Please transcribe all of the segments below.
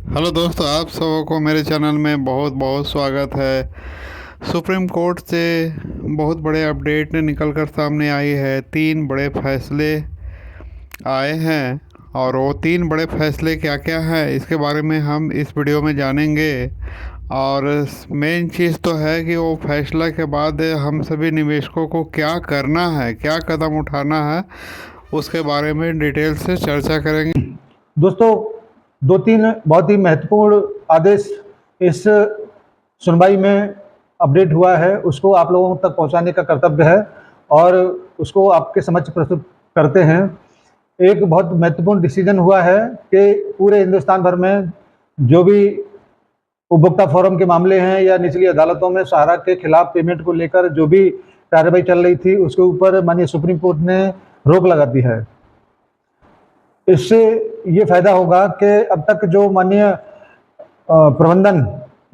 Hello दोस्तों, आप सबों को मेरे चैनल में बहुत बहुत स्वागत है। सुप्रीम कोर्ट से बहुत बड़े अपडेट निकल कर सामने आई है। तीन बड़े फैसले आए हैं और वो तीन बड़े फैसले क्या क्या हैं इसके बारे में हम इस वीडियो में जानेंगे। और मेन चीज़ तो है कि वो फैसला के बाद हम सभी निवेशकों को क्या करना है, क्या कदम उठाना है, उसके बारे में डिटेल से चर्चा करेंगे। दोस्तों, दो तीन बहुत ही महत्वपूर्ण आदेश इस सुनवाई में अपडेट हुआ है, उसको आप लोगों तक पहुंचाने का कर्तव्य है और उसको आपके समक्ष प्रस्तुत करते हैं। एक बहुत महत्वपूर्ण डिसीजन हुआ है कि पूरे हिंदुस्तान भर में जो भी उपभोक्ता फोरम के मामले हैं या निचली अदालतों में सहारा के खिलाफ पेमेंट को लेकर जो भी कार्रवाई चल रही थी, उसके ऊपर माननीय सुप्रीम कोर्ट ने रोक लगा दी है। इससे ये फायदा होगा कि अब तक जो माननीय प्रबंधन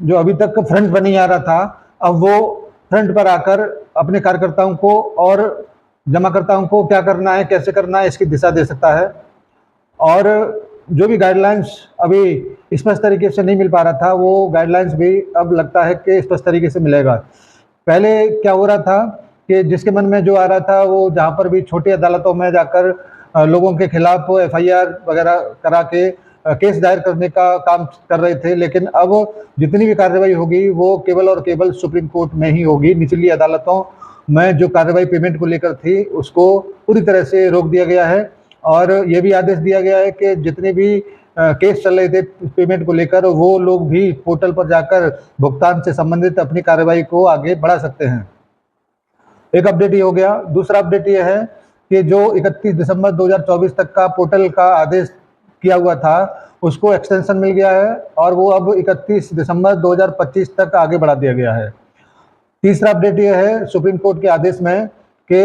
जो अभी तक फ्रंट पर नहीं आ रहा था, अब वो फ्रंट पर आकर अपने कार्यकर्ताओं को और जमाकर्ताओं को क्या करना है, कैसे करना है, इसकी दिशा दे सकता है। और जो भी गाइडलाइंस अभी स्पष्ट तरीके से नहीं मिल पा रहा था, वो गाइडलाइंस भी अब लगता है कि स्पष्ट तरीके से मिलेगा। पहले क्या हो रहा था कि जिसके मन में जो आ रहा था, वो जहाँ पर भी छोटी अदालतों में जाकर लोगों के खिलाफ एफआईआर वगैरह करा के केस दायर करने का काम कर रहे थे। लेकिन अब जितनी भी कार्रवाई होगी वो केवल और केवल सुप्रीम कोर्ट में ही होगी। निचली अदालतों में जो कार्रवाई पेमेंट को लेकर थी, उसको पूरी तरह से रोक दिया गया है। और ये भी आदेश दिया गया है कि जितने भी केस चल रहे थे पेमेंट को लेकर, वो लोग भी पोर्टल पर जाकर भुगतान से संबंधित अपनी कार्रवाई को आगे बढ़ा सकते हैं। एक अपडेट ये हो गया। दूसरा अपडेट ये है कि जो 31 दिसंबर 2024 तक का पोर्टल का आदेश किया हुआ था, उसको एक्सटेंशन मिल गया है और वो अब 31 दिसंबर 2025 तक आगे बढ़ा दिया गया है। तीसरा अपडेट ये है सुप्रीम कोर्ट के आदेश में कि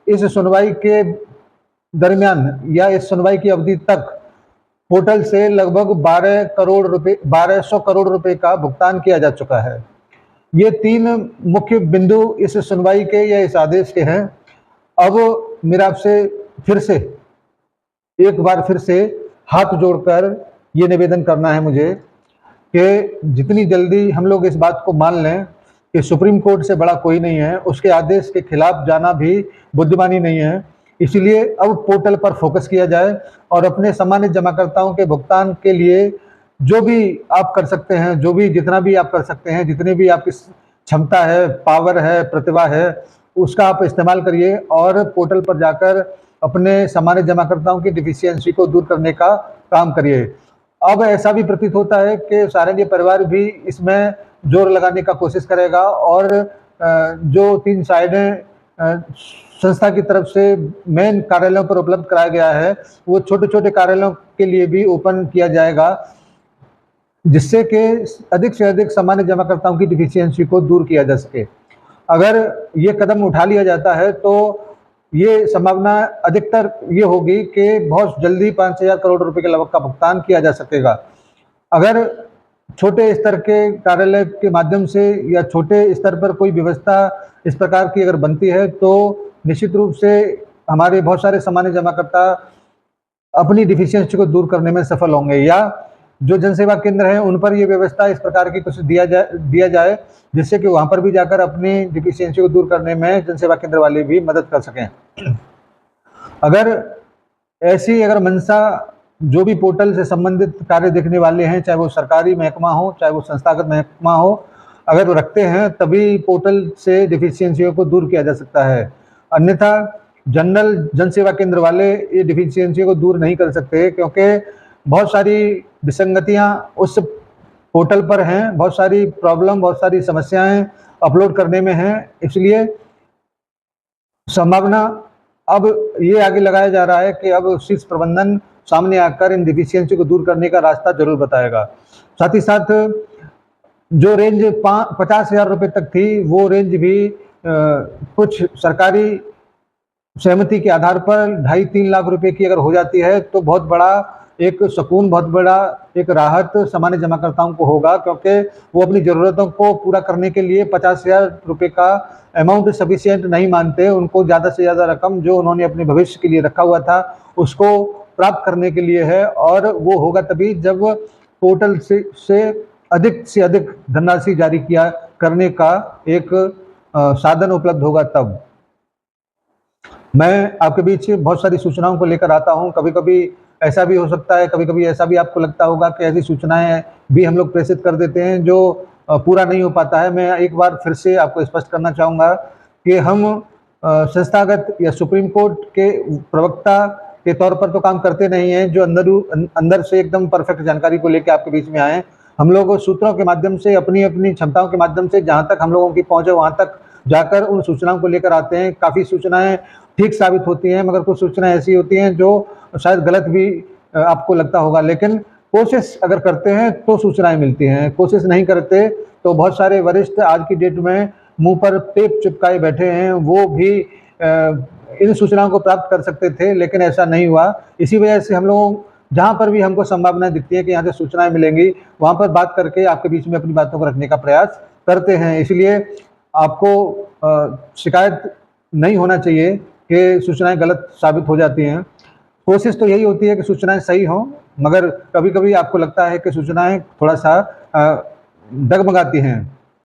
इस सुनवाई के दरमियान या इस सुनवाई की अवधि तक पोर्टल से लगभग 1200 करोड़ रुपए का भुगतान किया जा चुका है। ये तीन मुख्य बिंदु इस सुनवाई के या इस आदेश के हैं। अब मेरा आपसे फिर से एक बार फिर से हाथ जोड़कर ये निवेदन करना है मुझे कि जितनी जल्दी हम लोग इस बात को मान लें कि सुप्रीम कोर्ट से बड़ा कोई नहीं है, उसके आदेश के खिलाफ जाना भी बुद्धिमानी नहीं है। इसलिए अब पोर्टल पर फोकस किया जाए और अपने सम्मानित जमाकर्ताओं के भुगतान के लिए जो भी आप कर सकते हैं, जो भी जितना भी आप कर सकते हैं, जितने भी आपकी क्षमता है, पावर है, प्रतिभा है, उसका आप इस्तेमाल करिए और पोर्टल पर जाकर अपने सम्मानित जमाकर्ताओं की डिफिशियंसी को दूर करने का काम करिए। अब ऐसा भी प्रतीत होता है कि सारंगी परिवार भी इसमें जोर लगाने का कोशिश करेगा और जो 3 साइडें संस्था की तरफ से मेन कार्यालयों पर उपलब्ध कराया गया है, वो छोटे छोटे कार्यालयों के लिए भी ओपन किया जाएगा, जिससे कि अधिक से अधिक सामान्य जमाकर्ताओं की डिफिशियंसी को दूर किया जा सके। अगर ये कदम उठा लिया जाता है तो ये संभावना अधिकतर ये होगी कि बहुत जल्दी 5,000 करोड़ रुपए के लगभग का भुगतान किया जा सकेगा। अगर छोटे स्तर के कार्यालय के माध्यम से या छोटे स्तर पर कोई व्यवस्था इस प्रकार की अगर बनती है, तो निश्चित रूप से हमारे बहुत सारे सामान्य जमाकर्ता अपनी डिफिशियंसी को दूर करने में सफल होंगे। या जो जनसेवा केंद्र हैं, उन पर ये व्यवस्था इस प्रकार की कुछ दिया जाए जिससे कि वहाँ पर भी जाकर अपनी डिफिशियंसी को दूर करने में जनसेवा केंद्र वाले भी मदद कर सकें। अगर मंशा जो भी पोर्टल से संबंधित कार्य देखने वाले हैं, चाहे वो सरकारी महकमा हो, चाहे वो संस्थागत महकमा हो, अगर वो रखते हैं तभी पोर्टल से डिफिशियंसियों को दूर किया जा सकता है। अन्यथा जनरल जनसेवा केंद्र वाले ये डिफिशियंसियों को दूर नहीं कर सकते, क्योंकि बहुत सारी विसंगतियां उस पोर्टल पर हैं, बहुत सारी प्रॉब्लम, बहुत सारी समस्याएं अपलोड करने में हैं। इसलिए संभावना अब ये आगे लगाया जा रहा है कि अब शीर्ष प्रबंधन सामने आकर इन डिफिशियंसी को दूर करने का रास्ता जरूर बताएगा। साथ ही साथ जो रेंज 50,000 रुपये तक थी, वो रेंज भी कुछ सरकारी सहमति के आधार पर 2.5-3 लाख रुपए की अगर हो जाती है, तो बहुत बड़ा एक सुकून, बहुत बड़ा एक राहत सामान्य जमाकर्ताओं को होगा, क्योंकि वो अपनी ज़रूरतों को पूरा करने के लिए 50,000 रुपये का अमाउंट सफिशिएंट नहीं मानते। उनको ज़्यादा से ज़्यादा रकम जो उन्होंने अपने भविष्य के लिए रखा हुआ था, उसको प्राप्त करने के लिए है। और वो होगा तभी जब पोर्टल से अधिक से अधिक धनराशि जारी किया करने का एक साधन उपलब्ध होगा तब। मैं आपके बीच बहुत सारी सूचनाओं को लेकर आता हूं। कभी-कभी ऐसा भी हो सकता है, कभी-कभी ऐसा भी आपको लगता होगा कि ऐसी सूचनाएं भी हम लोग प्रेषित कर देते हैं जो पूरा नहीं हो पाता है। मैं एक बार फिर से आपको स्पष्ट करना चाहूँगा कि हम संस्थागत या सुप्रीम कोर्ट के प्रवक्ता के तौर पर तो काम करते नहीं हैं जो अंदर से एकदम परफेक्ट जानकारी को लेकर आपके बीच में आए। हम लोग सूत्रों के माध्यम से, अपनी क्षमताओं के माध्यम से जहाँ तक हम लोगों की पहुँच है वहाँ तक जाकर उन सूचनाओं को लेकर आते हैं। काफ़ी सूचनाएं ठीक साबित होती हैं, मगर कुछ सूचनाएं ऐसी होती हैं जो शायद गलत भी आपको लगता होगा, लेकिन कोशिश अगर करते हैं तो सूचनाएं मिलती हैं। कोशिश नहीं करते तो बहुत सारे वरिष्ठ आज की डेट में मुंह पर टेप चिपकाए बैठे हैं, वो भी इन सूचनाओं को प्राप्त कर सकते थे, लेकिन ऐसा नहीं हुआ। इसी वजह से हम लोग जहाँ पर भी हमको संभावना दिखती है कि यहाँ से सूचनाएं मिलेंगी, वहाँ पर बात करके आपके बीच में अपनी बातों को रखने का प्रयास करते हैं। इसलिए आपको शिकायत नहीं होना चाहिए कि सूचनाएं गलत साबित हो जाती हैं। कोशिश तो यही होती है कि सूचनाएं सही हों, मगर कभी-कभी आपको लगता है कि सूचनाएं थोड़ा सा डगमगाती हैं।